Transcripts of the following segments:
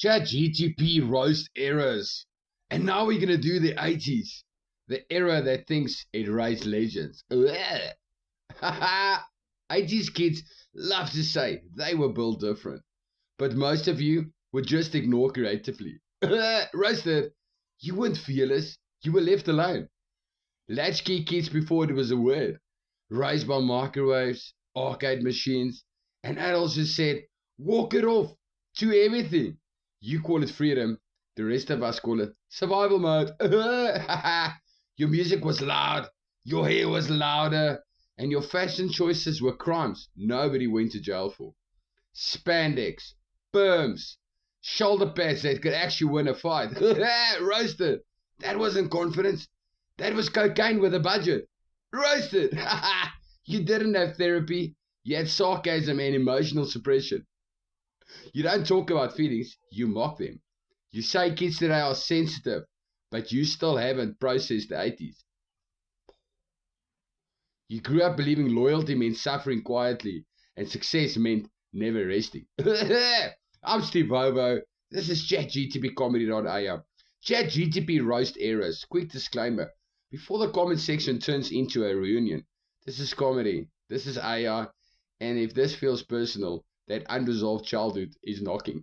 ChatGTP roast errors. And now we're going to do the 80s. The era that thinks it raised legends. 80s kids love to say they were built different. But most of you would just ignore creatively. Roasted. You weren't fearless. You were left alone. Latchkey kids before it was a word. Raised by microwaves, arcade machines, and adults who said, walk it off to everything. You call it freedom. The rest of us call it survival mode. Your music was loud. Your hair was louder. And your fashion choices were crimes nobody went to jail for. Spandex, berms, shoulder pads that could actually win a fight. Roasted. That wasn't confidence. That was cocaine with a budget. Roasted. You didn't have therapy. You had sarcasm and emotional suppression. You don't talk about feelings. You mock them. You say kids today are sensitive, but you still haven't processed the 80s. You grew up believing loyalty meant suffering quietly and success meant never resting. I'm Steve Bobo. This is ChatGTP Comedy.am. ChatGTP roast errors. Quick disclaimer. Before the comment section turns into a reunion, this is comedy. This is AI. And if this feels personal, that unresolved childhood is knocking.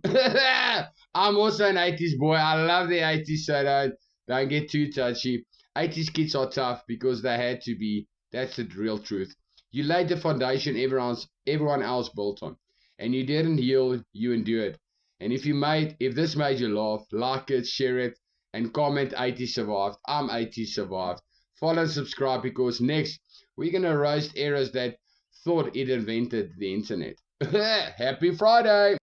I'm also an 80s boy. I love the 80s, so don't get too touchy. 80s kids are tough because they had to be. That's the real truth. You laid the foundation everyone else built on. And you didn't heal, you endured. And if this made you laugh, like it, share it, and comment 80s survived. I'm 80s survived. Follow and subscribe because next we're going to roast eras that thought it invented the internet. Happy Friday!